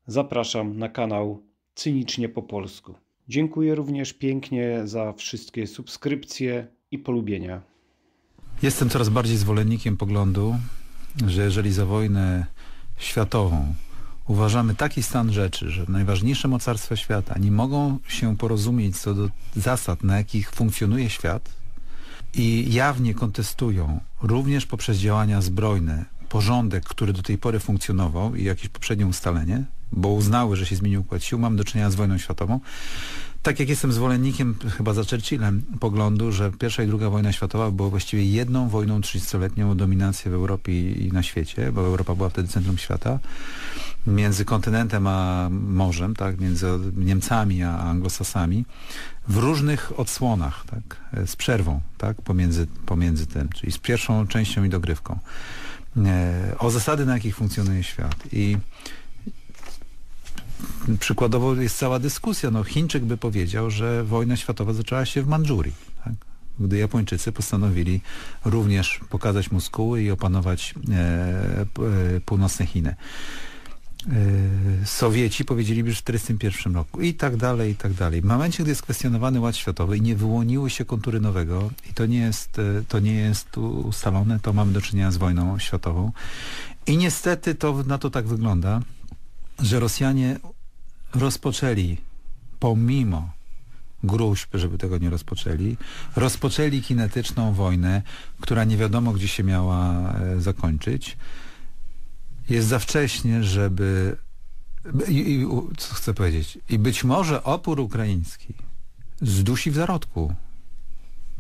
Zapraszam na kanał Cynicznie po polsku. Dziękuję również pięknie za wszystkie subskrypcje i polubienia. Jestem coraz bardziej zwolennikiem poglądu, że jeżeli za wojnę światową uważamy taki stan rzeczy, że najważniejsze mocarstwa świata nie mogą się porozumieć co do zasad, na jakich funkcjonuje świat i jawnie kontestują również poprzez działania zbrojne porządek, który do tej pory funkcjonował i jakieś poprzednie ustalenie, bo uznały, że się zmienił układ sił, mamy do czynienia z wojną światową. Tak jak jestem zwolennikiem, chyba za Churchillem, poglądu, że pierwsza i druga wojna światowa była właściwie jedną wojną 30-letnią o dominację w Europie i na świecie, bo Europa była wtedy centrum świata, między kontynentem a morzem, tak, między Niemcami a Anglosasami, w różnych odsłonach, tak, z przerwą, tak, pomiędzy tym, czyli z pierwszą częścią i dogrywką. O zasady, na jakich funkcjonuje świat. I przykładowo jest cała dyskusja. No, Chińczyk by powiedział, że wojna światowa zaczęła się w Mandżurii, tak? Gdy Japończycy postanowili również pokazać muskuły i opanować północne Chiny. Sowieci powiedzieliby, że w 1941 roku i tak dalej, i tak dalej. W momencie, gdy jest kwestionowany ład światowy i nie wyłoniły się kontury nowego i to nie jest ustalone, to mamy do czynienia z wojną światową. I niestety na to tak wygląda, że Rosjanie rozpoczęli, pomimo gróźb, żeby tego nie rozpoczęli kinetyczną wojnę, która nie wiadomo, gdzie się miała zakończyć. Jest za wcześnie, żeby... co chcę powiedzieć? I być może opór ukraiński zdusi w zarodku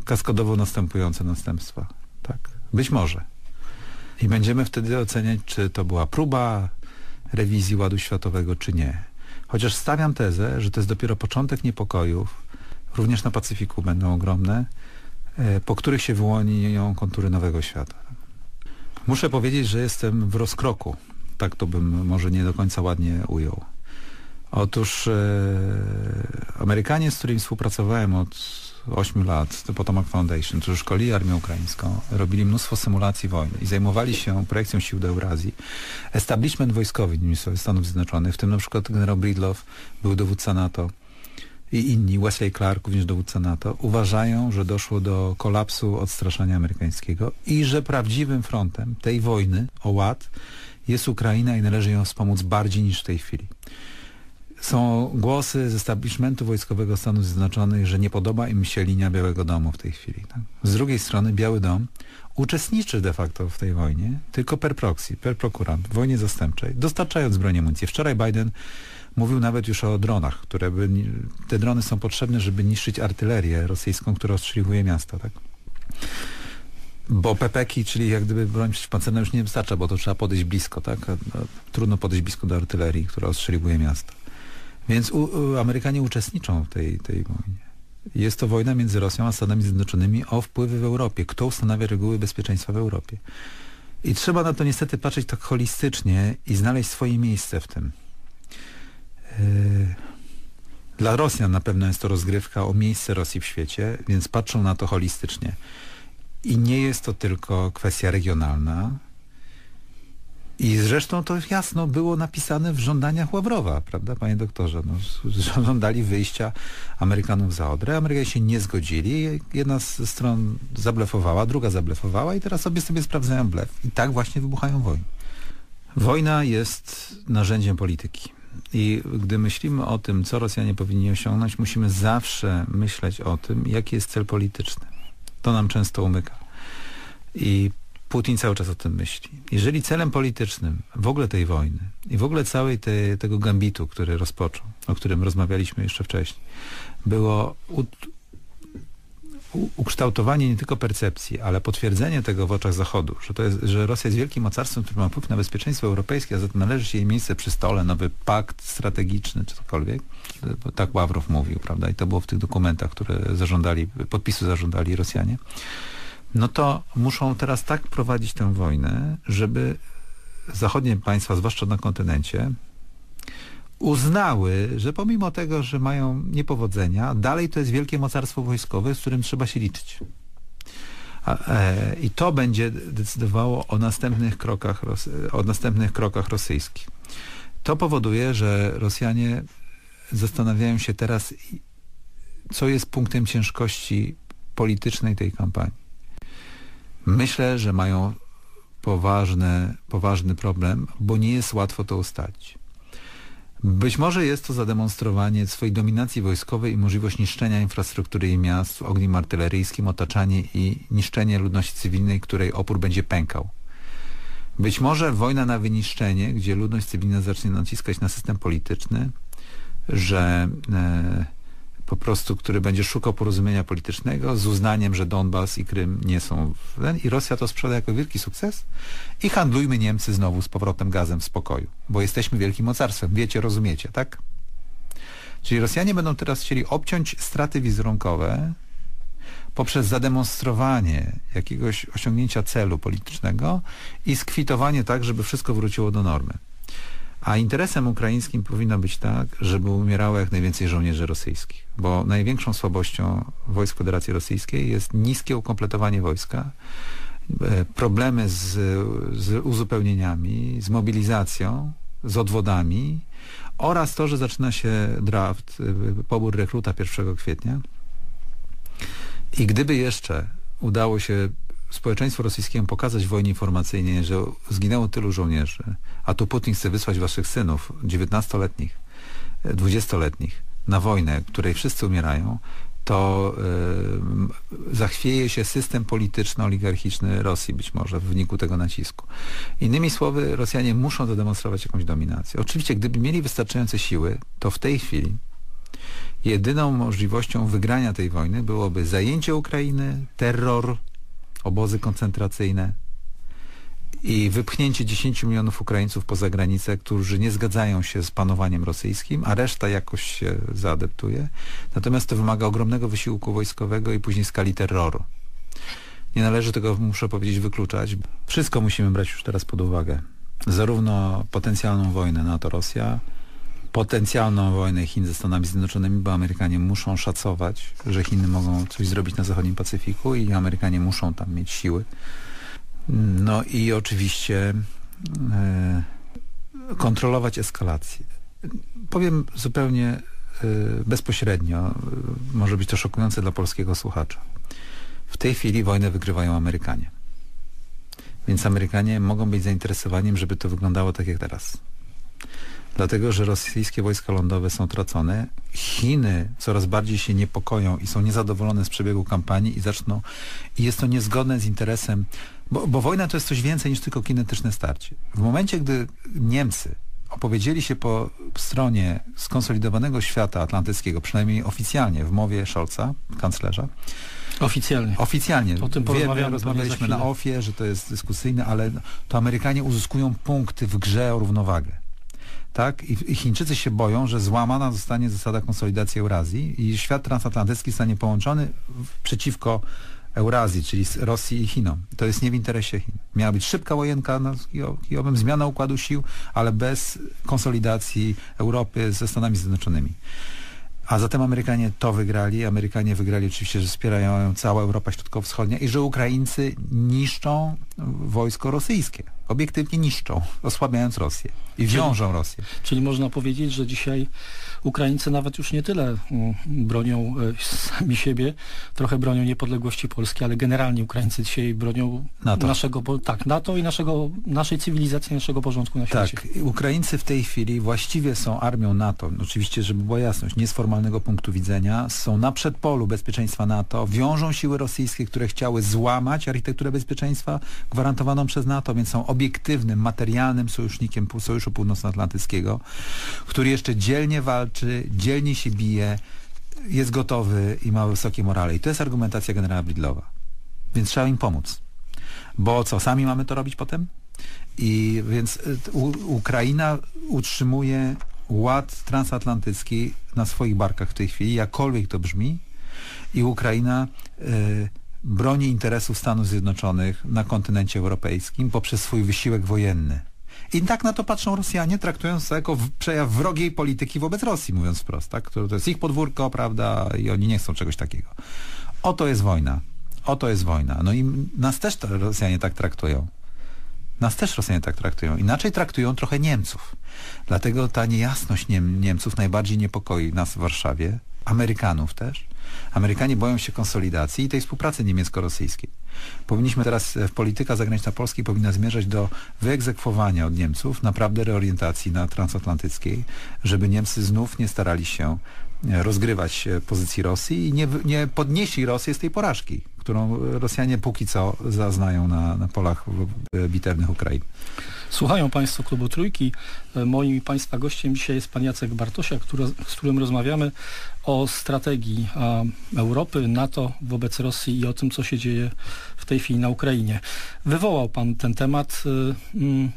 kaskadowo następujące następstwa. Tak? Być może. I będziemy wtedy oceniać, czy to była próba rewizji ładu światowego, czy nie. Chociaż stawiam tezę, że to jest dopiero początek niepokojów, również na Pacyfiku będą ogromne, po których się wyłonią kontury nowego świata. Muszę powiedzieć, że jestem w rozkroku. Tak to bym może nie do końca ładnie ujął. Otóż Amerykanie, z którymi współpracowałem od 8 lat, to Potomac Foundation, którzy szkolili armię ukraińską, robili mnóstwo symulacji wojny i zajmowali się projekcją sił do Eurazji. Establishment wojskowy Stanów Zjednoczonych, w tym na przykład generał Breedlove, był dowódca NATO, i inni, Wesley Clark, również dowódca NATO, uważają, że doszło do kolapsu odstraszania amerykańskiego i że prawdziwym frontem tej wojny o ład jest Ukraina i należy ją wspomóc bardziej niż w tej chwili. Są głosy z establishmentu wojskowego Stanów Zjednoczonych, że nie podoba im się linia Białego Domu w tej chwili. Tak? Z drugiej strony Biały Dom uczestniczy de facto w tej wojnie, tylko per proxy, per procurant, w wojnie zastępczej, dostarczając broń i amunicję. Wczoraj Biden mówił nawet już o dronach, te drony są potrzebne, żeby niszczyć artylerię rosyjską, która ostrzeliwuje miasta, tak? Bo pepeki, czyli jak gdyby broń przeciwpancerna już nie wystarcza, bo to trzeba podejść blisko, tak? Trudno podejść blisko do artylerii, która ostrzeliwuje miasta. Więc Amerykanie uczestniczą w tej wojnie. Jest to wojna między Rosją a Stanami Zjednoczonymi o wpływy w Europie. Kto ustanawia reguły bezpieczeństwa w Europie? I trzeba na to niestety patrzeć tak holistycznie i znaleźć swoje miejsce w tym. Dla Rosjan na pewno jest to rozgrywka o miejsce Rosji w świecie, więc patrzą na to holistycznie. I nie jest to tylko kwestia regionalna. I zresztą to jasno było napisane w żądaniach Ławrowa, prawda, panie doktorze? No, żądali wyjścia Amerykanów za Odrę. Amerykanie się nie zgodzili. Jedna z stron zablefowała, druga zablefowała i teraz obie sobie sprawdzają blef. I tak właśnie wybuchają wojny. Wojna jest narzędziem polityki. I gdy myślimy o tym, co Rosjanie powinni osiągnąć, musimy zawsze myśleć o tym, jaki jest cel polityczny. To nam często umyka. I Putin cały czas o tym myśli. Jeżeli celem politycznym w ogóle tej wojny i w ogóle całej tego gambitu, który rozpoczął, o którym rozmawialiśmy jeszcze wcześniej, było ukształtowanie nie tylko percepcji, ale potwierdzenie tego w oczach Zachodu, że Rosja jest wielkim mocarstwem, który ma wpływ na bezpieczeństwo europejskie, a zatem należy się jej miejsce przy stole, nowy pakt strategiczny, czy cokolwiek. Tak Ławrow mówił, prawda? I to było w tych dokumentach, które podpisu zażądali Rosjanie. No to muszą teraz tak prowadzić tę wojnę, żeby zachodnie państwa, zwłaszcza na kontynencie, uznały, że pomimo tego, że mają niepowodzenia, dalej to jest wielkie mocarstwo wojskowe, z którym trzeba się liczyć. I to będzie decydowało o następnych krokach rosyjskich. To powoduje, że Rosjanie zastanawiają się teraz, co jest punktem ciężkości politycznej tej kampanii. Myślę, że mają poważny problem, bo nie jest łatwo to ustalić. Być może jest to zademonstrowanie swojej dominacji wojskowej i możliwość niszczenia infrastruktury i miast ogniem artyleryjskim, otaczanie i niszczenie ludności cywilnej, której opór będzie pękał. Być może wojna na wyniszczenie, gdzie ludność cywilna zacznie naciskać na system polityczny, że po prostu, który będzie szukał porozumienia politycznego z uznaniem, że Donbas i Krym nie są i Rosja to sprzeda jako wielki sukces i handlujmy Niemcy znowu z powrotem gazem w spokoju, bo jesteśmy wielkim mocarstwem, wiecie, rozumiecie, tak? Czyli Rosjanie będą teraz chcieli obciąć straty wizerunkowe poprzez zademonstrowanie jakiegoś osiągnięcia celu politycznego i skwitowanie tak, żeby wszystko wróciło do normy. A interesem ukraińskim powinno być tak, żeby umierało jak najwięcej żołnierzy rosyjskich, bo największą słabością wojsk Federacji Rosyjskiej jest niskie ukompletowanie wojska, problemy z uzupełnieniami, z mobilizacją, z odwodami oraz to, że zaczyna się draft, pobór rekruta 1 kwietnia. I gdyby jeszcze udało się społeczeństwu rosyjskiemu pokazać w wojnie informacyjnej, że zginęło tylu żołnierzy, a tu Putin chce wysłać waszych synów, 19-letnich, 20-letnich, na wojnę, w której wszyscy umierają, to zachwieje się system polityczno-oligarchiczny Rosji być może w wyniku tego nacisku. Innymi słowy, Rosjanie muszą zademonstrować jakąś dominację. Oczywiście, gdyby mieli wystarczające siły, to w tej chwili jedyną możliwością wygrania tej wojny byłoby zajęcie Ukrainy, terror, obozy koncentracyjne i wypchnięcie 10 milionów Ukraińców poza granicę, którzy nie zgadzają się z panowaniem rosyjskim, a reszta jakoś się zaadaptuje. Natomiast to wymaga ogromnego wysiłku wojskowego i później skali terroru. Nie należy tego, muszę powiedzieć, wykluczać. Wszystko musimy brać już teraz pod uwagę. Zarówno potencjalną wojnę NATO-Rosja, potencjalną wojnę Chin ze Stanami Zjednoczonymi, bo Amerykanie muszą szacować, że Chiny mogą coś zrobić na zachodnim Pacyfiku i Amerykanie muszą tam mieć siły. No i oczywiście kontrolować eskalację. Powiem zupełnie bezpośrednio, może być to szokujące dla polskiego słuchacza. W tej chwili wojnę wygrywają Amerykanie. Więc Amerykanie mogą być zainteresowani, żeby to wyglądało tak jak teraz. Dlatego, że rosyjskie wojska lądowe są tracone. Chiny coraz bardziej się niepokoją i są niezadowolone z przebiegu kampanii i jest to niezgodne z interesem, bo wojna to jest coś więcej niż tylko kinetyczne starcie. W momencie, gdy Niemcy opowiedzieli się po stronie skonsolidowanego świata atlantyckiego, przynajmniej oficjalnie w mowie Scholza, kanclerza, Oficjalnie. O tym rozmawialiśmy na OFIE, że to jest dyskusyjne, ale to Amerykanie uzyskują punkty w grze o równowagę. Tak? I Chińczycy się boją, że złamana zostanie zasada konsolidacji Eurazji i świat transatlantycki zostanie połączony przeciwko Eurazji, czyli Rosji i Chinom. To jest nie w interesie Chin. Miała być szybka łojenka kijowym, zmiana układu sił, ale bez konsolidacji Europy ze Stanami Zjednoczonymi. A zatem Amerykanie to wygrali. Amerykanie wygrali oczywiście, że wspierają cała Europa Środkowo-Wschodnia i że Ukraińcy niszczą wojsko rosyjskie. Obiektywnie niszczą, osłabiając Rosję i wiążą Rosję. Czyli można powiedzieć, że dzisiaj Ukraińcy nawet już nie tyle bronią sami siebie, trochę bronią niepodległości Polski, ale generalnie Ukraińcy dzisiaj bronią NATO i naszej cywilizacji, naszego porządku na świecie. Tak, Ukraińcy w tej chwili właściwie są armią NATO. Oczywiście, żeby była jasność, nie z formalnego punktu widzenia, są na przedpolu bezpieczeństwa NATO, wiążą siły rosyjskie, które chciały złamać architekturę bezpieczeństwa gwarantowaną przez NATO, więc są obiektywnym, materialnym sojusznikiem Sojuszu Północnoatlantyckiego, który jeszcze dzielnie walczy, dzielnie się bije, jest gotowy i ma wysokie morale. I to jest argumentacja generała Bridlowa. Więc trzeba im pomóc. Bo co, sami mamy to robić potem? I więc Ukraina utrzymuje ład transatlantycki na swoich barkach w tej chwili, jakkolwiek to brzmi, i Ukraina broni interesów Stanów Zjednoczonych na kontynencie europejskim poprzez swój wysiłek wojenny. I tak na to patrzą Rosjanie, traktując to jako przejaw wrogiej polityki wobec Rosji, mówiąc wprost, tak? To jest ich podwórko, prawda, i oni nie chcą czegoś takiego. Oto jest wojna. Oto jest wojna. No i nas też to Rosjanie tak traktują. Nas też Rosjanie tak traktują. Inaczej traktują trochę Niemców. Dlatego ta niejasność Niemców najbardziej niepokoi nas w Warszawie, Amerykanów też. Amerykanie boją się konsolidacji i tej współpracy niemiecko-rosyjskiej. Powinniśmy teraz, polityka zagraniczna Polski powinna zmierzać do wyegzekwowania od Niemców naprawdę reorientacji na transatlantyckiej, żeby Niemcy znów nie starali się rozgrywać pozycji Rosji i nie podnieśli Rosję z tej porażki, którą Rosjanie póki co zaznają na polach bitewnych Ukrainy. Słuchają Państwo Klubu Trójki. Moim Państwa gościem dzisiaj jest pan Jacek Bartosiak, z którym rozmawiamy o strategii Europy, NATO wobec Rosji i o tym, co się dzieje w tej chwili na Ukrainie. Wywołał pan ten temat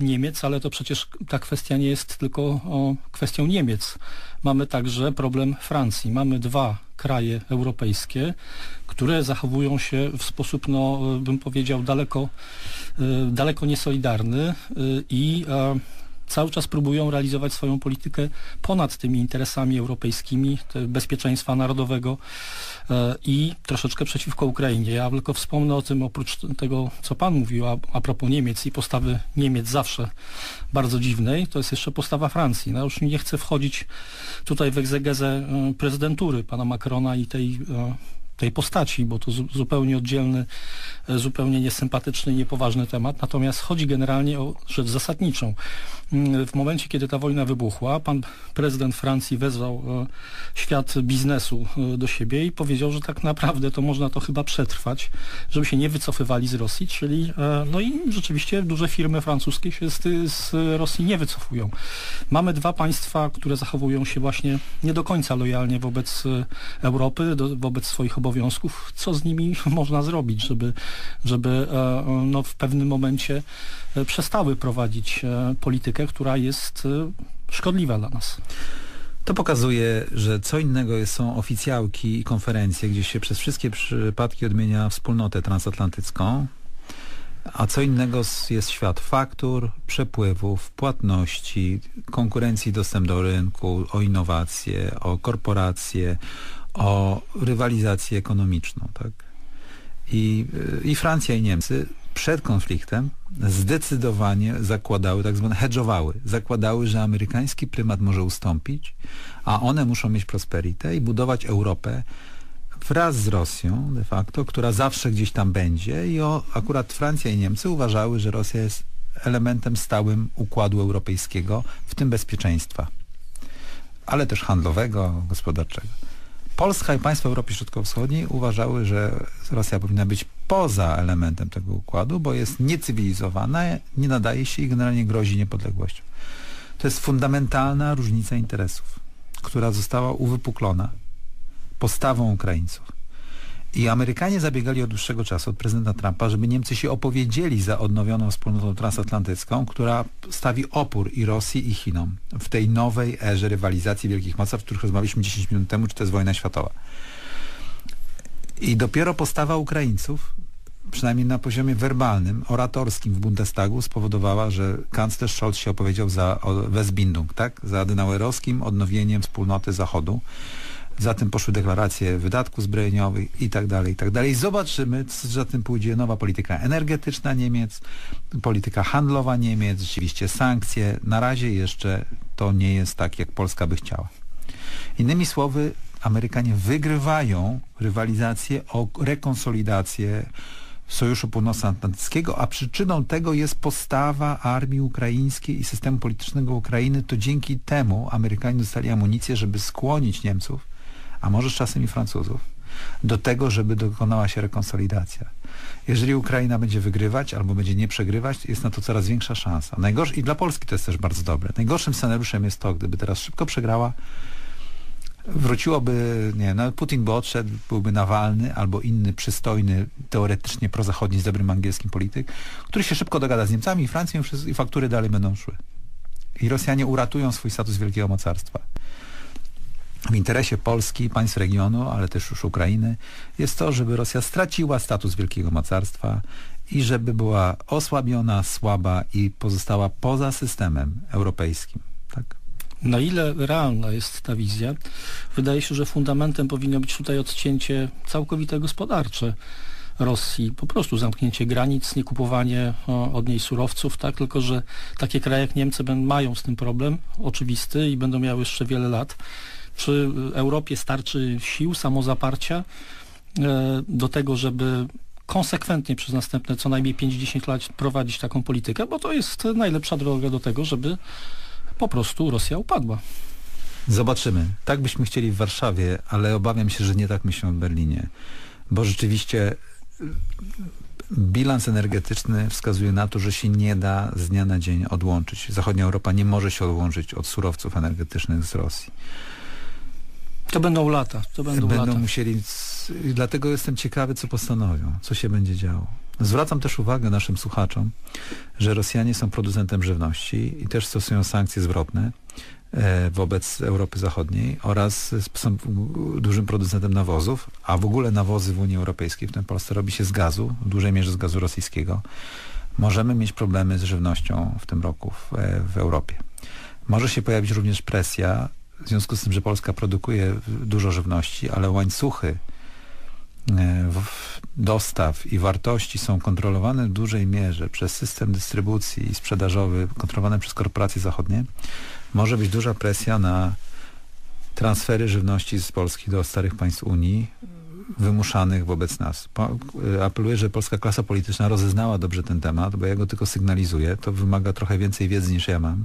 Niemiec, ale to przecież ta kwestia nie jest tylko kwestią Niemiec. Mamy także problem Francji. Mamy dwa kraje europejskie, które zachowują się w sposób, bym powiedział, daleko niesolidarny i cały czas próbują realizować swoją politykę ponad tymi interesami europejskimi, bezpieczeństwa narodowego i troszeczkę przeciwko Ukrainie. Ja tylko wspomnę o tym, oprócz tego, co pan mówił a propos Niemiec i postawy Niemiec zawsze bardzo dziwnej, to jest jeszcze postawa Francji. No już nie chcę wchodzić tutaj w egzegezę prezydentury pana Macrona i tej postaci, bo to zupełnie oddzielny, zupełnie niesympatyczny i niepoważny temat. Natomiast chodzi generalnie o rzecz zasadniczą. W momencie, kiedy ta wojna wybuchła, pan prezydent Francji wezwał świat biznesu do siebie i powiedział, że tak naprawdę to można to chyba przetrwać, żeby się nie wycofywali z Rosji, czyli no i rzeczywiście duże firmy francuskie się z Rosji nie wycofują. Mamy dwa państwa, które zachowują się właśnie nie do końca lojalnie wobec Europy, wobec swoich obowiązków. Co z nimi można zrobić, żeby w pewnym momencie przestały prowadzić politykę, która jest szkodliwa dla nas? To pokazuje, że co innego są oficjałki i konferencje, gdzie się przez wszystkie przypadki odmienia wspólnotę transatlantycką, a co innego jest świat faktur, przepływów, płatności, konkurencji, dostęp do rynku, o innowacje, o korporacje, o rywalizację ekonomiczną. Tak? I Francja i Niemcy przed konfliktem zdecydowanie zakładały, tak zwane hedżowały, zakładały, że amerykański prymat może ustąpić, a one muszą mieć prosperitę i budować Europę wraz z Rosją de facto, która zawsze gdzieś tam będzie i akurat Francja i Niemcy uważały, że Rosja jest elementem stałym układu europejskiego, w tym bezpieczeństwa, ale też handlowego, gospodarczego. Polska i państwa Europy Środkowo-Wschodniej uważały, że Rosja powinna być poza elementem tego układu, bo jest niecywilizowana, nie nadaje się i generalnie grozi niepodległością. To jest fundamentalna różnica interesów, która została uwypuklona postawą Ukraińców. I Amerykanie zabiegali od dłuższego czasu, od prezydenta Trumpa, żeby Niemcy się opowiedzieli za odnowioną wspólnotą transatlantycką, która stawi opór i Rosji, i Chinom w tej nowej erze rywalizacji wielkich mocarstw, o których rozmawialiśmy 10 minut temu, czy to jest wojna światowa. I dopiero postawa Ukraińców, przynajmniej na poziomie werbalnym, oratorskim w Bundestagu spowodowała, że kanclerz Scholz się opowiedział za Westbindung, tak? Za adenauerowskim odnowieniem wspólnoty Zachodu. Za tym poszły deklaracje wydatków zbrojeniowych i tak dalej, i tak dalej. Zobaczymy, co za tym pójdzie nowa polityka energetyczna Niemiec, polityka handlowa Niemiec, rzeczywiście sankcje. Na razie jeszcze to nie jest tak, jak Polska by chciała. Innymi słowy, Amerykanie wygrywają rywalizację o rekonsolidację Sojuszu Północnoatlantyckiego, a przyczyną tego jest postawa armii ukraińskiej i systemu politycznego Ukrainy. To dzięki temu Amerykanie dostali amunicję, żeby skłonić Niemców, a może z czasem i Francuzów, do tego, żeby dokonała się rekonsolidacja. Jeżeli Ukraina będzie wygrywać albo będzie nie przegrywać, jest na to coraz większa szansa. I dla Polski to jest też bardzo dobre. Najgorszym scenariuszem jest to, gdyby teraz szybko przegrała, wróciłoby, Putin by odszedł, byłby Nawalny albo inny przystojny, teoretycznie prozachodni, z dobrym angielskim polityk, który się szybko dogada z Niemcami i Francją i faktury dalej będą szły. I Rosjanie uratują swój status wielkiego mocarstwa. W interesie Polski, państw regionu, ale też już Ukrainy jest to, żeby Rosja straciła status wielkiego mocarstwa i żeby była osłabiona, słaba i pozostała poza systemem europejskim. Tak? Na ile realna jest ta wizja? Wydaje się, że fundamentem powinno być tutaj odcięcie całkowite gospodarcze Rosji po prostu zamknięcie granic, nie kupowanie od niej surowców, tak? Tylko że takie kraje jak Niemcy mają z tym problem oczywisty i będą miały jeszcze wiele lat. Czy Europie starczy sił, samozaparcia do tego, żeby konsekwentnie przez następne co najmniej 5-10 lat prowadzić taką politykę, bo to jest najlepsza droga do tego, żeby po prostu Rosja upadła. Zobaczymy. Tak byśmy chcieli w Warszawie, ale obawiam się, że nie tak myślą w Berlinie. Bo rzeczywiście bilans energetyczny wskazuje na to, że się nie da z dnia na dzień odłączyć. Zachodnia Europa nie może się odłączyć od surowców energetycznych z Rosji. To będą lata. Będą musieli... Dlatego jestem ciekawy, co postanowią, co się będzie działo. Zwracam też uwagę naszym słuchaczom, że Rosjanie są producentem żywności i też stosują sankcje zwrotne wobec Europy Zachodniej oraz są dużym producentem nawozów, a w ogóle nawozy w Unii Europejskiej, w tym Polsce, robi się z gazu, w dużej mierze z gazu rosyjskiego. Możemy mieć problemy z żywnością w tym roku w Europie. Może się pojawić również presja, w związku z tym, że Polska produkuje dużo żywności, ale łańcuchy dostaw i wartości są kontrolowane w dużej mierze przez system dystrybucji sprzedażowy kontrolowany przez korporacje zachodnie. Może być duża presja na transfery żywności z Polski do starych państw Unii wymuszanych wobec nas. Apeluję, że polska klasa polityczna rozeznała dobrze ten temat, bo ja go tylko sygnalizuję. To wymaga trochę więcej wiedzy niż ja mam.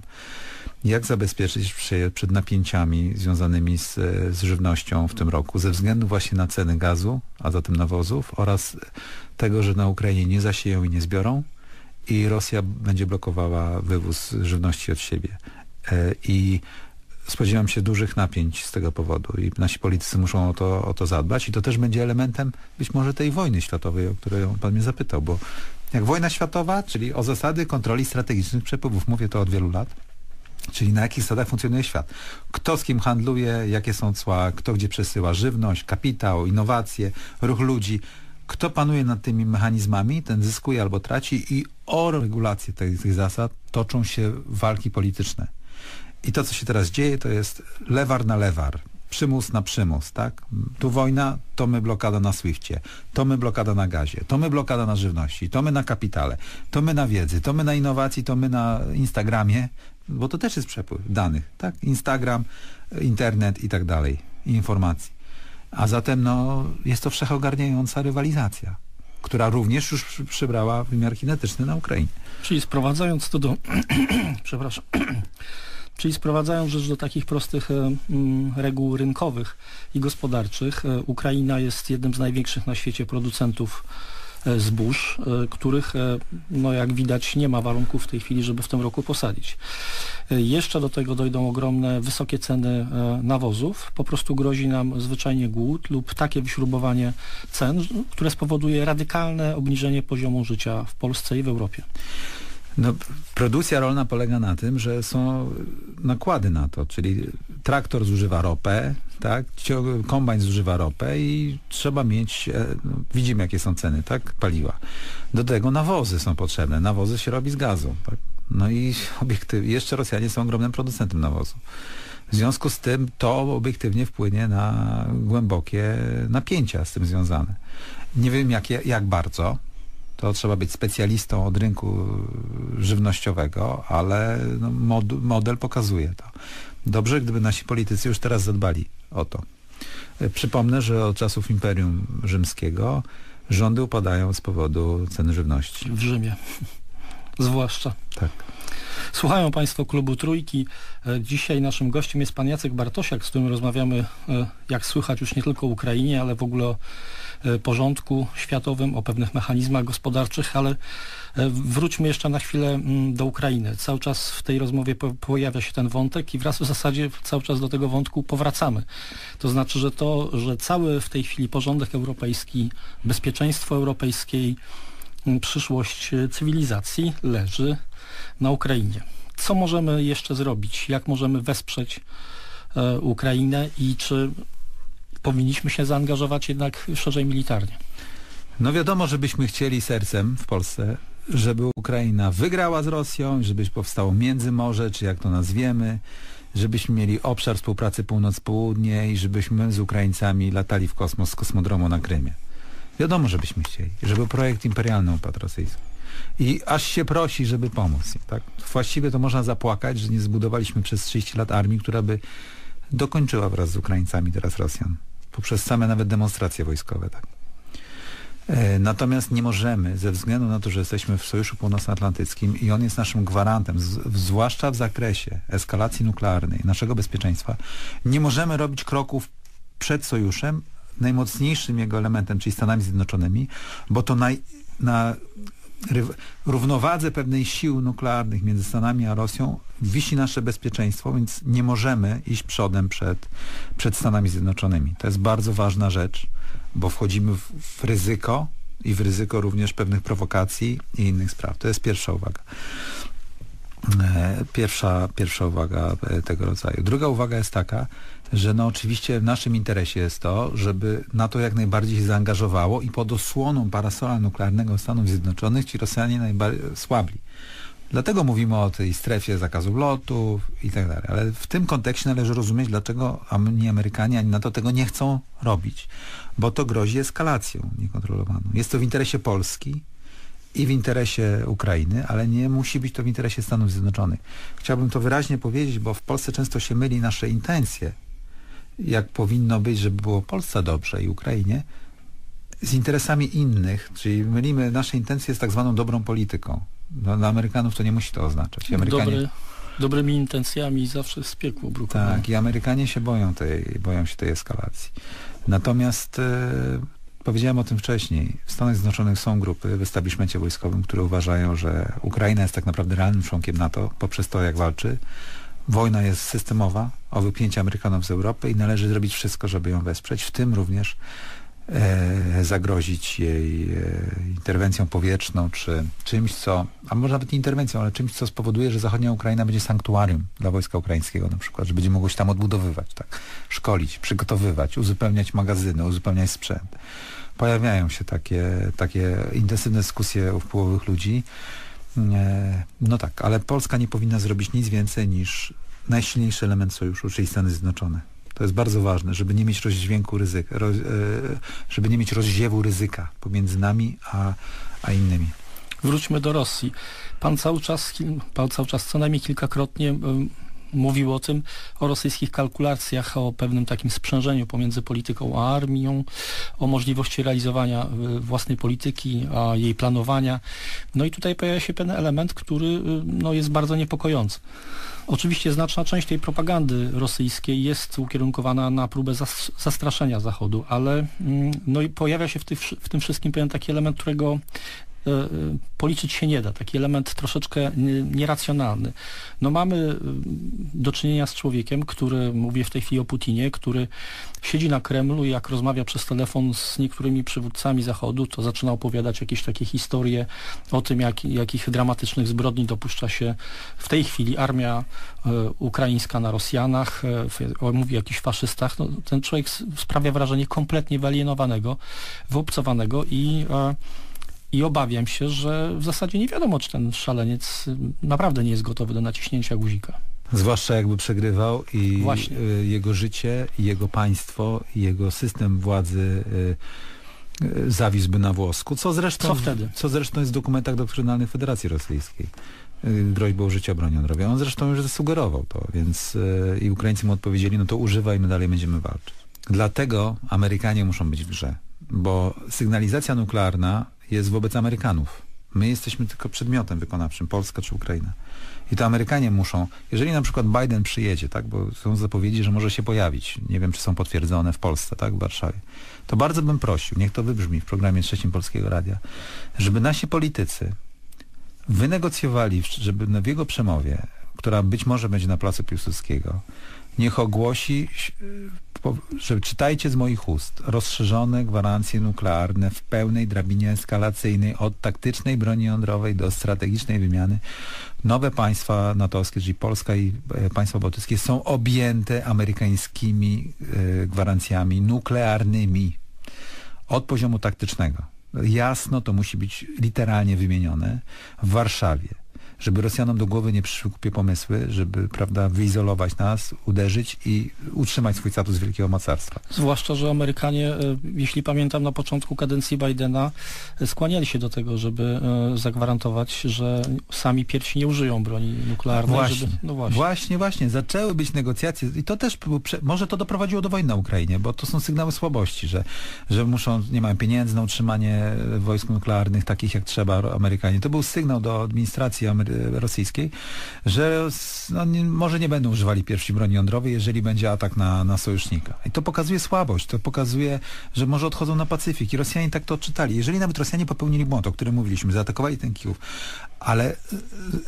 Jak zabezpieczyć się przed napięciami związanymi z żywnością w tym roku ze względu właśnie na ceny gazu, a zatem nawozów oraz tego, że na Ukrainie nie zasieją i nie zbiorą i Rosja będzie blokowała wywóz żywności od siebie. I spodziewam się dużych napięć z tego powodu i nasi politycy muszą o to zadbać i to też będzie elementem być może tej wojny światowej, o którą pan mnie zapytał, bo jak wojna światowa, czyli o zasady kontroli strategicznych przepływów, mówię to od wielu lat, czyli na jakich zasadach funkcjonuje świat. Kto z kim handluje, jakie są cła, kto gdzie przesyła żywność, kapitał, innowacje, ruch ludzi. Kto panuje nad tymi mechanizmami, ten zyskuje albo traci i o regulację tych zasad toczą się walki polityczne. I to, co się teraz dzieje, to jest lewar na lewar. Przymus na przymus, tak? Tu wojna, to my blokada na Swifcie, to my blokada na gazie, to my blokada na żywności, to my na kapitale, to my na wiedzy, to my na innowacji, to my na Instagramie, bo to też jest przepływ danych, tak? Instagram, internet i tak dalej, informacji. A zatem jest to wszechogarniająca rywalizacja, która również już przybrała wymiar kinetyczny na Ukrainie. Czyli sprowadzając to do... przepraszam... Czyli sprowadzając rzecz do takich prostych reguł rynkowych i gospodarczych, Ukraina jest jednym z największych na świecie producentów zbóż, których, jak widać, nie ma warunków w tej chwili, żeby w tym roku posadzić. Jeszcze do tego dojdą ogromne, wysokie ceny nawozów. Po prostu grozi nam zwyczajnie głód lub takie wyśrubowanie cen, które spowoduje radykalne obniżenie poziomu życia w Polsce i w Europie. Produkcja rolna polega na tym, że są nakłady na to, czyli traktor zużywa ropę, tak? Kombajn zużywa ropę i trzeba mieć, widzimy jakie są ceny, tak? Paliwa. Do tego nawozy są potrzebne. Nawozy się robi z gazu, tak? I jeszcze Rosjanie są ogromnym producentem nawozu. W związku z tym to obiektywnie wpłynie na głębokie napięcia z tym związane. Nie wiem jak bardzo. To trzeba być specjalistą od rynku żywnościowego, ale model pokazuje to. Dobrze, gdyby nasi politycy już teraz zadbali o to. Przypomnę, że od czasów Imperium Rzymskiego rządy upadają z powodu cen żywności. W Rzymie. Zwłaszcza. Tak. Słuchają Państwo Klubu Trójki. Dzisiaj naszym gościem jest pan Jacek Bartosiak, z którym rozmawiamy, jak słychać, już nie tylko o Ukrainie, ale w ogóle o porządku światowym, o pewnych mechanizmach gospodarczych, ale wróćmy jeszcze na chwilę do Ukrainy. Cały czas w tej rozmowie pojawia się ten wątek i wraz w zasadzie cały czas do tego wątku powracamy. To znaczy, że cały w tej chwili porządek europejski, bezpieczeństwo europejskiej, przyszłość cywilizacji leży na Ukrainie. Co możemy jeszcze zrobić? Jak możemy wesprzeć Ukrainę i czy powinniśmy się zaangażować jednak szerzej militarnie? Wiadomo, że byśmy chcieli sercem w Polsce, żeby Ukraina wygrała z Rosją, żeby powstało Międzymorze, czy jak to nazwiemy, żebyśmy mieli obszar współpracy północ-południe i żebyśmy z Ukraińcami latali w kosmos z kosmodromu na Krymie. Wiadomo, żebyśmy chcieli, żeby projekt imperialny upadł rosyjski. I aż się prosi, żeby pomóc. Tak? Właściwie to można zapłakać, że nie zbudowaliśmy przez 30 lat armii, która by dokończyła wraz z Ukraińcami teraz Rosjan. Poprzez same nawet demonstracje wojskowe. Tak? Natomiast nie możemy, ze względu na to, że jesteśmy w Sojuszu Północnoatlantyckim i on jest naszym gwarantem, zwłaszcza w zakresie eskalacji nuklearnej, naszego bezpieczeństwa, nie możemy robić kroków przed Sojuszem, najmocniejszym jego elementem, czyli Stanami Zjednoczonymi, bo to na równowadze pewnej sił nuklearnych między Stanami a Rosją wisi nasze bezpieczeństwo, więc nie możemy iść przodem przed Stanami Zjednoczonymi. To jest bardzo ważna rzecz, bo wchodzimy w ryzyko i w ryzyko również pewnych prowokacji i innych spraw. To jest pierwsza uwaga. Pierwsza uwaga tego rodzaju. Druga uwaga jest taka, że no oczywiście w naszym interesie jest to, żeby NATO jak najbardziej się zaangażowało i pod osłoną parasola nuklearnego Stanów Zjednoczonych ci Rosjanie najbardziej słabli. Dlatego mówimy o tej strefie zakazu lotów i tak dalej. Ale w tym kontekście należy rozumieć, dlaczego ani Amerykanie, ani NATO tego nie chcą robić. Bo to grozi eskalacją niekontrolowaną. Jest to w interesie Polski i w interesie Ukrainy, ale nie musi być to w interesie Stanów Zjednoczonych. Chciałbym to wyraźnie powiedzieć, bo w Polsce często się myli nasze intencje, jak powinno być, żeby było Polsce dobrze i Ukrainie, z interesami innych, czyli mylimy nasze intencje z tak zwaną dobrą polityką. No, dla Amerykanów to nie musi to oznaczać. Dobrymi intencjami zawsze z piekło brukowane. Tak, i Amerykanie się boją się tej eskalacji. Natomiast powiedziałem o tym wcześniej. W Stanach Zjednoczonych są grupy w establishmencie wojskowym, które uważają, że Ukraina jest tak naprawdę realnym członkiem NATO poprzez to, jak walczy. Wojna jest systemowa o wypchnięcie Amerykanów z Europy i należy zrobić wszystko, żeby ją wesprzeć, w tym również zagrozić jej interwencją powietrzną, czy czymś, a może nawet nie interwencją, ale czymś, co spowoduje, że zachodnia Ukraina będzie sanktuarium dla wojska ukraińskiego na przykład, że będzie mogło się tam odbudowywać, tak, szkolić, przygotowywać, uzupełniać magazyny, uzupełniać sprzęt. Pojawiają się takie intensywne dyskusje u wpływowych ludzi. No tak, ale Polska nie powinna zrobić nic więcej niż najsilniejszy element sojuszu, czyli Stany Zjednoczone. To jest bardzo ważne, żeby nie mieć rozdźwięku ryzyka, żeby nie mieć rozziewu ryzyka pomiędzy nami a innymi. Wróćmy do Rosji. Pan cały czas co najmniej kilkakrotnie mówił o rosyjskich kalkulacjach, o pewnym takim sprzężeniu pomiędzy polityką a armią, o możliwości realizowania własnej polityki, a jej planowania. No i tutaj pojawia się pewien element, który jest bardzo niepokojący. Oczywiście znaczna część tej propagandy rosyjskiej jest ukierunkowana na próbę zastraszenia Zachodu, ale i pojawia się w tym wszystkim pewien taki element, którego policzyć się nie da. Taki element troszeczkę nieracjonalny. Mamy do czynienia z człowiekiem, który, mówię w tej chwili o Putinie, który siedzi na Kremlu i jak rozmawia przez telefon z niektórymi przywódcami Zachodu, to zaczyna opowiadać jakieś takie historie o tym, jakich dramatycznych zbrodni dopuszcza się w tej chwili armia ukraińska na Rosjanach, mówi o jakichś faszystach. Ten człowiek sprawia wrażenie kompletnie wyalienowanego, wyobcowanego i obawiam się, że w zasadzie nie wiadomo, czy ten szaleniec naprawdę nie jest gotowy do naciśnięcia guzika. Zwłaszcza jakby przegrywał i jego życie, i jego państwo, i jego system władzy zawisłby na włosku. Co zresztą jest w dokumentach doktrynalnych Federacji Rosyjskiej. Groźbą użycia broni jądrowej. On zresztą już zasugerował to, więc i Ukraińcy mu odpowiedzieli, no to używaj, my dalej będziemy walczyć. Dlatego Amerykanie muszą być w grze, bo sygnalizacja nuklearna jest wobec Amerykanów. My jesteśmy tylko przedmiotem wykonawczym, Polska czy Ukraina. I to Amerykanie muszą, jeżeli na przykład Biden przyjedzie, tak, bo są zapowiedzi, że może się pojawić, nie wiem, czy są potwierdzone w Polsce, tak, w Warszawie, to bardzo bym prosił, niech to wybrzmi w programie 3 Polskiego Radia, żeby nasi politycy wynegocjowali, żeby w jego przemowie, która być może będzie na Placu Piłsudskiego, niech ogłosi, że czytajcie z moich ust, rozszerzone gwarancje nuklearne w pełnej drabinie eskalacyjnej od taktycznej broni jądrowej do strategicznej wymiany. Nowe państwa natowskie, czyli Polska i państwa bałtyckie, są objęte amerykańskimi gwarancjami nuklearnymi od poziomu taktycznego. Jasno to musi być literalnie wymienione w Warszawie, żeby Rosjanom do głowy nie przyszły głupie pomysły, żeby, prawda, wyizolować nas, uderzyć i utrzymać swój status wielkiego mocarstwa. Zwłaszcza, że Amerykanie, jeśli pamiętam, na początku kadencji Bidena skłaniali się do tego, żeby zagwarantować, że sami pierwsi nie użyją broni nuklearnej. Właśnie, właśnie. Zaczęły być negocjacje i to też, może to doprowadziło do wojny na Ukrainie, bo to są sygnały słabości, że nie mają pieniędzy na utrzymanie wojsk nuklearnych takich jak trzeba Amerykanie. To był sygnał do administracji rosyjskiej, że może nie będą używali pierwsi broni jądrowej, jeżeli będzie atak na sojusznika. I to pokazuje słabość, to pokazuje, że może odchodzą na Pacyfik i Rosjanie tak to odczytali. Jeżeli nawet Rosjanie popełnili błąd, o którym mówiliśmy, zaatakowali ten Kijów, ale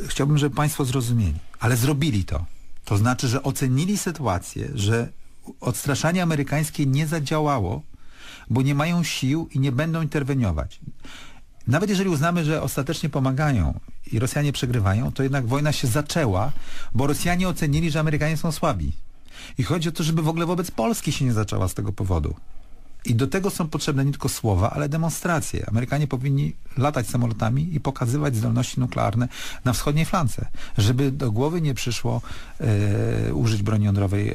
chciałbym, żeby państwo zrozumieli, ale zrobili to. To znaczy, że ocenili sytuację, że odstraszanie amerykańskie nie zadziałało, bo nie mają sił i nie będą interweniować. Nawet jeżeli uznamy, że ostatecznie pomagają i Rosjanie przegrywają, to jednak wojna się zaczęła, bo Rosjanie ocenili, że Amerykanie są słabi. I chodzi o to, żeby w ogóle wobec Polski się nie zaczęła z tego powodu. I do tego są potrzebne nie tylko słowa, ale demonstracje. Amerykanie powinni latać samolotami i pokazywać zdolności nuklearne na wschodniej flance, żeby do głowy nie przyszło użyć broni jądrowej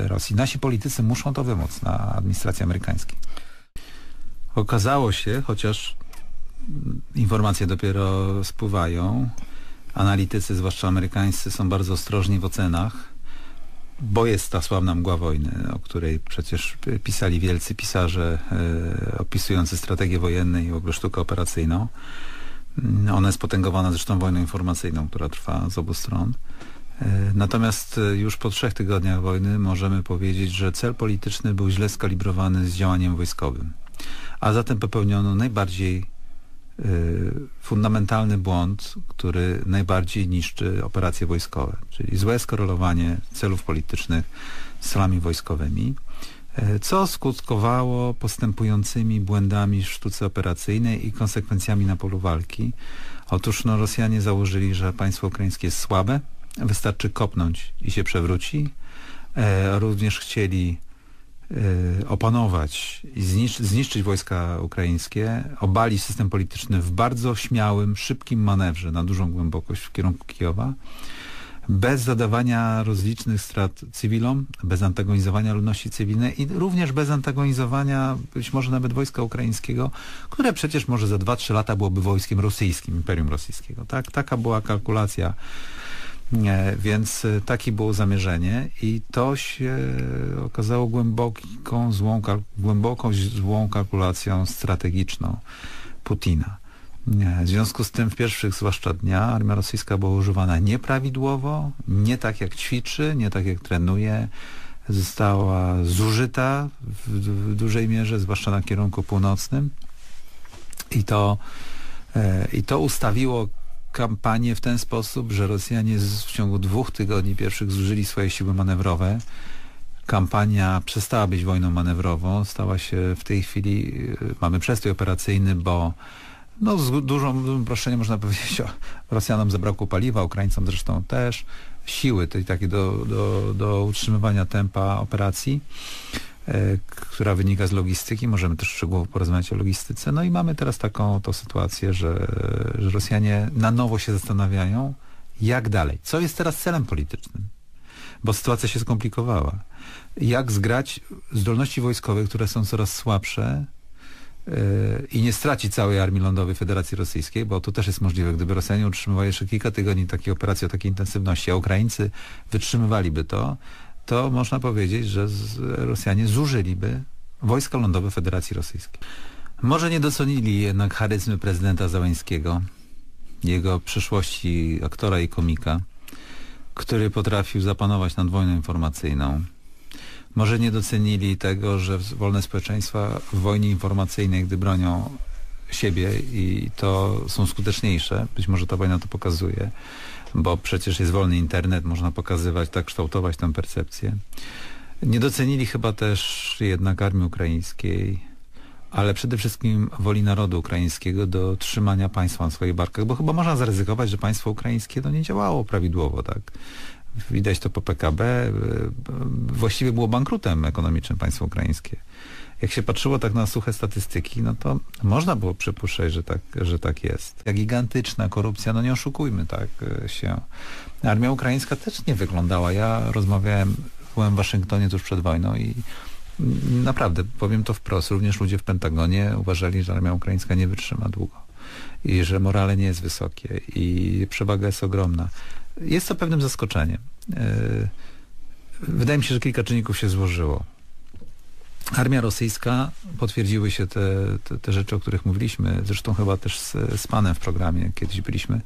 Rosji. Nasi politycy muszą to wymóc na administracji amerykańskiej. Okazało się, chociaż informacje dopiero spływają, analitycy, zwłaszcza amerykańscy, są bardzo ostrożni w ocenach, bo jest ta sławna mgła wojny, o której przecież pisali wielcy pisarze opisujący strategię wojenne i w ogóle sztukę operacyjną. Ona jest potęgowana zresztą wojną informacyjną, która trwa z obu stron. Natomiast już po 3 tygodniach wojny możemy powiedzieć, że cel polityczny był źle skalibrowany z działaniem wojskowym. A zatem popełniono najbardziej fundamentalny błąd, który najbardziej niszczy operacje wojskowe, czyli złe skorelowanie celów politycznych z celami wojskowymi, co skutkowało postępującymi błędami w sztuce operacyjnej i konsekwencjami na polu walki. Otóż Rosjanie założyli, że państwo ukraińskie jest słabe, wystarczy kopnąć i się przewróci. Również chcieli opanować i zniszczyć wojska ukraińskie, obalić system polityczny w bardzo śmiałym, szybkim manewrze na dużą głębokość w kierunku Kijowa, bez zadawania rozlicznych strat cywilom, bez antagonizowania ludności cywilnej i również bez antagonizowania być może nawet wojska ukraińskiego, które przecież może za 2-3 lata byłoby wojskiem rosyjskim, Imperium Rosyjskiego. Tak? Taka była kalkulacja. Więc takie było zamierzenie i to się okazało głęboką złą kalkulacją strategiczną Putina. W związku z tym w pierwszych zwłaszcza dniach armia rosyjska była używana nieprawidłowo, nie tak jak ćwiczy, nie tak jak trenuje. Została zużyta w dużej mierze, zwłaszcza na kierunku północnym i to ustawiło kampanię w ten sposób, że Rosjanie w ciągu 2 tygodni pierwszych zużyli swoje siły manewrowe. Kampania przestała być wojną manewrową, stała się w tej chwili, mamy przestój operacyjny, bo z dużym uproszczeniem można powiedzieć, Rosjanom zabrakło paliwa, Ukraińcom zresztą też, siły tej takiej do utrzymywania tempa operacji, która wynika z logistyki. Możemy też szczegółowo porozmawiać o logistyce. No i mamy teraz taką sytuację, że Rosjanie na nowo się zastanawiają, jak dalej. Co jest teraz celem politycznym? Bo sytuacja się skomplikowała. Jak zgrać zdolności wojskowe, które są coraz słabsze i nie stracić całej armii lądowej Federacji Rosyjskiej, bo to też jest możliwe, gdyby Rosjanie utrzymywali jeszcze kilka tygodni takiej operacji o takiej intensywności, a Ukraińcy wytrzymywaliby to można powiedzieć, że Rosjanie zużyliby wojska lądowe Federacji Rosyjskiej. Może nie docenili jednak charyzmy prezydenta Zełańskiego, jego przyszłości aktora i komika, który potrafił zapanować nad wojną informacyjną. Może nie docenili tego, że wolne społeczeństwa w wojnie informacyjnej, gdy bronią siebie i to są skuteczniejsze, być może ta wojna to pokazuje, bo przecież jest wolny internet, można pokazywać, tak kształtować tę percepcję. Nie docenili chyba też jednak armii ukraińskiej, ale przede wszystkim woli narodu ukraińskiego do trzymania państwa na swoich barkach, bo chyba można zaryzykować, że państwo ukraińskie nie działało prawidłowo, tak? Widać to po PKB, właściwie było bankrutem ekonomicznym państwo ukraińskie. Jak się patrzyło tak na suche statystyki, no to można było przypuszczać, że tak jest. Jak gigantyczna korupcja, no nie oszukujmy tak się. Armia ukraińska też nie wyglądała. Ja byłem w Waszyngtonie tuż przed wojną i naprawdę, powiem to wprost, również ludzie w Pentagonie uważali, że armia ukraińska nie wytrzyma długo i że morale nie jest wysokie i przewaga jest ogromna. Jest to pewnym zaskoczeniem. Wydaje mi się, że kilka czynników się złożyło. Armia rosyjska, potwierdziły się te rzeczy, o których mówiliśmy, zresztą chyba też z panem w programie kiedyś byliśmy,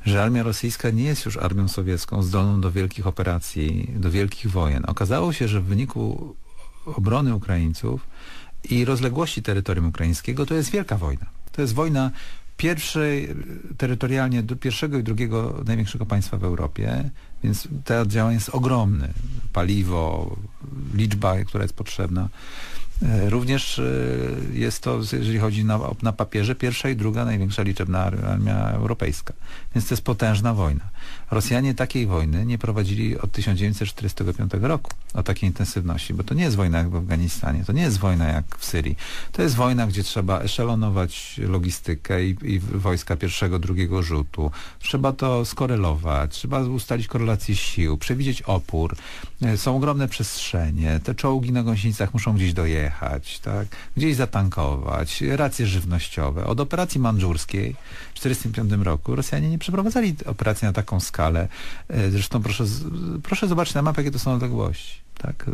że armia rosyjska nie jest już armią sowiecką zdolną do wielkich operacji, do wielkich wojen. Okazało się, że w wyniku obrony Ukraińców i rozległości terytorium ukraińskiego to jest wielka wojna. To jest wojna terytorialnie pierwszego i drugiego największego państwa w Europie, więc ten oddział jest ogromny. Paliwo, liczba, która jest potrzebna. Również jest to, jeżeli chodzi na papierze, pierwsza i druga największa liczebna armia europejska. Więc to jest potężna wojna. Rosjanie takiej wojny nie prowadzili od 1945 roku, o takiej intensywności, bo to nie jest wojna jak w Afganistanie, to nie jest wojna jak w Syrii. To jest wojna, gdzie trzeba eszelonować logistykę i wojska pierwszego, drugiego rzutu. Trzeba to skorelować, trzeba ustalić korelację sił, przewidzieć opór. Są ogromne przestrzenie, te czołgi na gąsienicach muszą gdzieś dojechać, tak? Gdzieś zatankować, racje żywnościowe. Od operacji mandżurskiej w 1945 roku Rosjanie nie przeprowadzali operacji na taką skalę. Zresztą proszę zobaczyć na mapie, jakie to są odległości. Tak?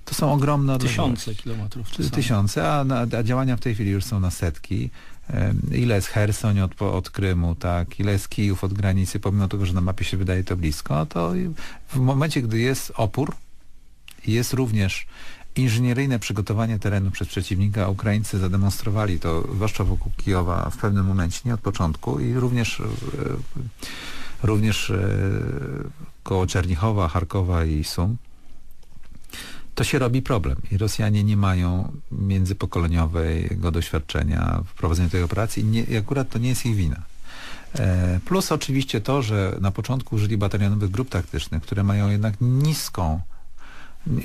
To są ogromne odległości. Tysiące kilometrów. Tysiące, a działania w tej chwili już są na setki. Ile jest Chersoń od Krymu, tak? Ile jest Kijów od granicy, pomimo tego, że na mapie się wydaje to blisko, to w momencie, gdy jest opór, jest również inżynieryjne przygotowanie terenu przez przeciwnika. Ukraińcy zademonstrowali to, zwłaszcza wokół Kijowa w pewnym momencie, nie od początku, i również koło Czernichowa, Charkowa i Sum. To się robi problem i Rosjanie nie mają międzypokoleniowego doświadczenia w prowadzeniu tej operacji i akurat to nie jest ich wina. Plus oczywiście to, że na początku użyli batalionowych grup taktycznych, które mają jednak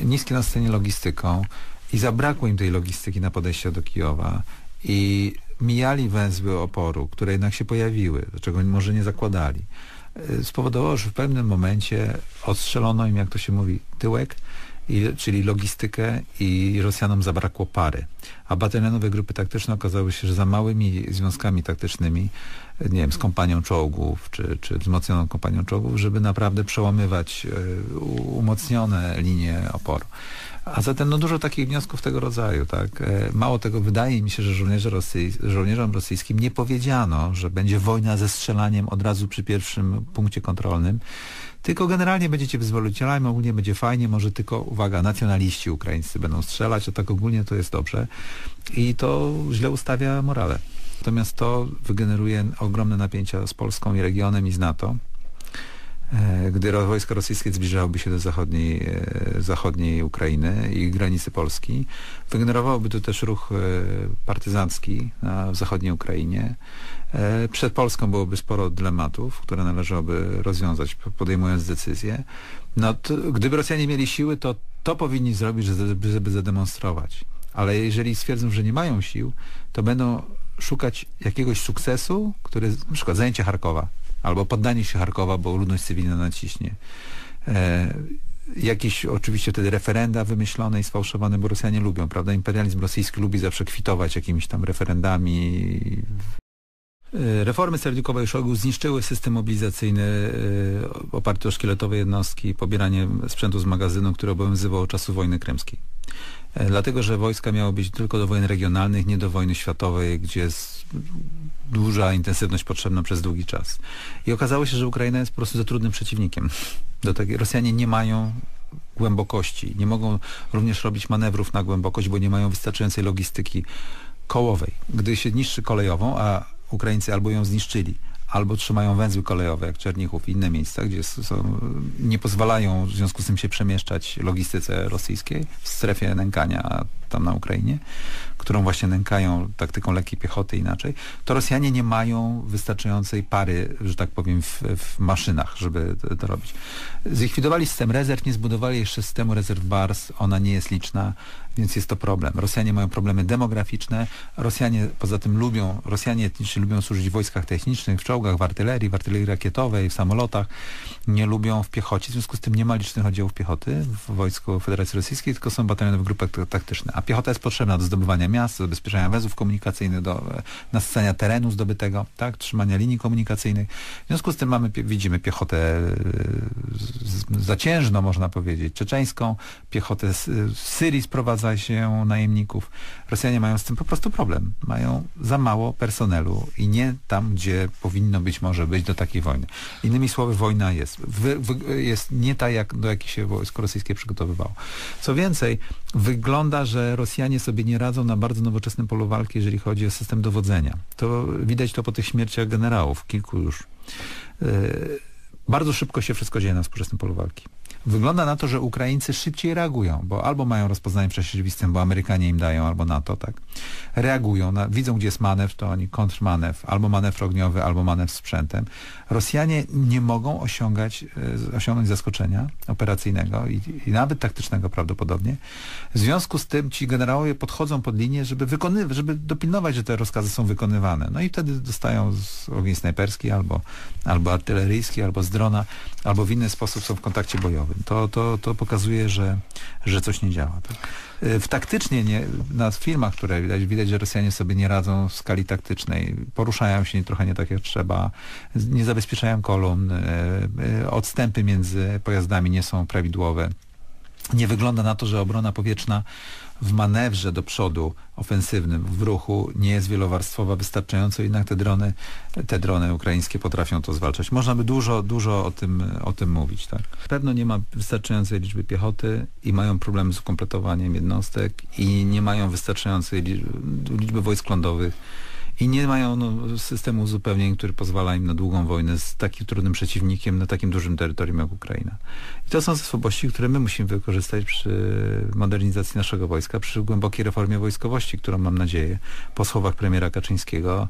niskie nastawienie logistyką i zabrakło im tej logistyki na podejście do Kijowa i mijali węzły oporu, które jednak się pojawiły, do czego może nie zakładali. Spowodowało, że w pewnym momencie odstrzelono im, jak to się mówi, tyłek, czyli logistykę, i Rosjanom zabrakło pary. A batalionowe grupy taktyczne okazały się, że za małymi związkami taktycznymi, nie wiem, z kompanią czołgów, czy wzmocnioną kompanią czołgów, żeby naprawdę przełamywać umocnione linie oporu. A zatem dużo takich wniosków tego rodzaju, tak. Mało tego, wydaje mi się, że żołnierzom rosyjskim nie powiedziano, że będzie wojna ze strzelaniem od razu przy pierwszym punkcie kontrolnym, tylko generalnie będziecie wyzwolicielami, ogólnie będzie fajnie, może tylko, uwaga, nacjonaliści ukraińscy będą strzelać, a tak ogólnie to jest dobrze. I to źle ustawia morale. Natomiast to wygeneruje ogromne napięcia z Polską i regionem i z NATO. Gdy wojska rosyjskie zbliżałyby się do zachodniej Ukrainy i granicy Polski, wygenerowałoby to też ruch partyzancki w zachodniej Ukrainie. Przed Polską byłoby sporo dylematów, które należałoby rozwiązać, podejmując decyzje. Gdyby Rosjanie mieli siły, to powinni zrobić, żeby zademonstrować. Ale jeżeli stwierdzą, że nie mają sił, to będą szukać jakiegoś sukcesu, który, na przykład zajęcie Charkowa, albo poddanie się Charkowa, bo ludność cywilna naciśnie. Jakieś oczywiście wtedy referenda wymyślone i sfałszowane, bo Rosjanie lubią, prawda? Imperializm rosyjski lubi zawsze kwitować jakimiś tam referendami. Reformy Serdiukowa i Szojgu zniszczyły system mobilizacyjny oparty o szkieletowe jednostki, pobieranie sprzętu z magazynu, który obowiązywał od czasu wojny krymskiej. Dlatego, że wojska miały być tylko do wojen regionalnych, nie do wojny światowej, gdzie jest duża intensywność potrzebna przez długi czas. I okazało się, że Ukraina jest po prostu za trudnym przeciwnikiem. Rosjanie nie mają głębokości, nie mogą również robić manewrów na głębokość, bo nie mają wystarczającej logistyki kołowej. Gdy się niszczy kolejową, a Ukraińcy albo ją zniszczyli, albo trzymają węzły kolejowe, jak Czernichów i inne miejsca, gdzie nie pozwalają w związku z tym się przemieszczać logistyce rosyjskiej w strefie nękania tam na Ukrainie, którą właśnie nękają taktyką lekkiej piechoty inaczej, to Rosjanie nie mają wystarczającej pary, że tak powiem, w maszynach, żeby to robić. Zlikwidowali system rezerw, nie zbudowali jeszcze systemu rezerw BARS, ona nie jest liczna, więc jest to problem. Rosjanie mają problemy demograficzne, Rosjanie poza tym Rosjanie etniczni lubią służyć w wojskach technicznych, w czołgach, w artylerii rakietowej, w samolotach, nie lubią w piechocie, w związku z tym nie ma licznych oddziałów piechoty w wojsku Federacji Rosyjskiej, tylko są batalionowe grupy taktyczne. A piechota jest potrzebna do zdobywania miast, do zabezpieczenia węzłów komunikacyjnych, do nasycenia terenu zdobytego, tak, trzymania linii komunikacyjnych. W związku z tym widzimy piechotę zaciężną, można powiedzieć, czeczeńską, piechotę z Syrii sprowadza się najemników. Rosjanie mają z tym po prostu problem. Mają za mało personelu i nie tam, gdzie powinno może być do takiej wojny. Innymi słowy, wojna jest nie ta, do jakiej się wojsko rosyjskie przygotowywało. Co więcej, wygląda, że Rosjanie sobie nie radzą na bardzo nowoczesnym polu walki, jeżeli chodzi o system dowodzenia. To widać to po tych śmierciach generałów, kilku już. Bardzo szybko się wszystko dzieje na współczesnym polu walki. Wygląda na to, że Ukraińcy szybciej reagują, bo albo mają rozpoznanie w czasie rzeczywistym, bo Amerykanie im dają, albo NATO, tak? Reagują, widzą, gdzie jest manewr, to oni kontrmanewr, albo manewr ogniowy, albo manewr z sprzętem. Rosjanie nie mogą osiągnąć zaskoczenia operacyjnego i nawet taktycznego prawdopodobnie. W związku z tym ci generałowie podchodzą pod linię, żeby dopilnować, że te rozkazy są wykonywane. No i wtedy dostają ogień snajperski, albo artyleryjski, albo z drona, albo w inny sposób są w kontakcie bojowym. To pokazuje, że coś nie działa. Tak? Taktycznie na filmach, które widać, że Rosjanie sobie nie radzą w skali taktycznej. Poruszają się trochę nie tak jak trzeba, nie zabezpieczają kolumn, odstępy między pojazdami nie są prawidłowe. Nie wygląda na to, że obrona powietrzna w manewrze do przodu ofensywnym, w ruchu nie jest wielowarstwowa wystarczająco, jednak te drony ukraińskie potrafią to zwalczać. Można by dużo o tym mówić. Tak? Pewno nie ma wystarczającej liczby piechoty i mają problem z ukompletowaniem jednostek i nie mają wystarczającej liczby wojsk lądowych i nie mają systemu uzupełnień, który pozwala im na długą wojnę z takim trudnym przeciwnikiem na takim dużym terytorium jak Ukraina. I to są słabości, które my musimy wykorzystać przy modernizacji naszego wojska, przy głębokiej reformie wojskowości, którą mam nadzieję po słowach premiera Kaczyńskiego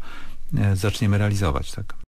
zaczniemy realizować. Tak.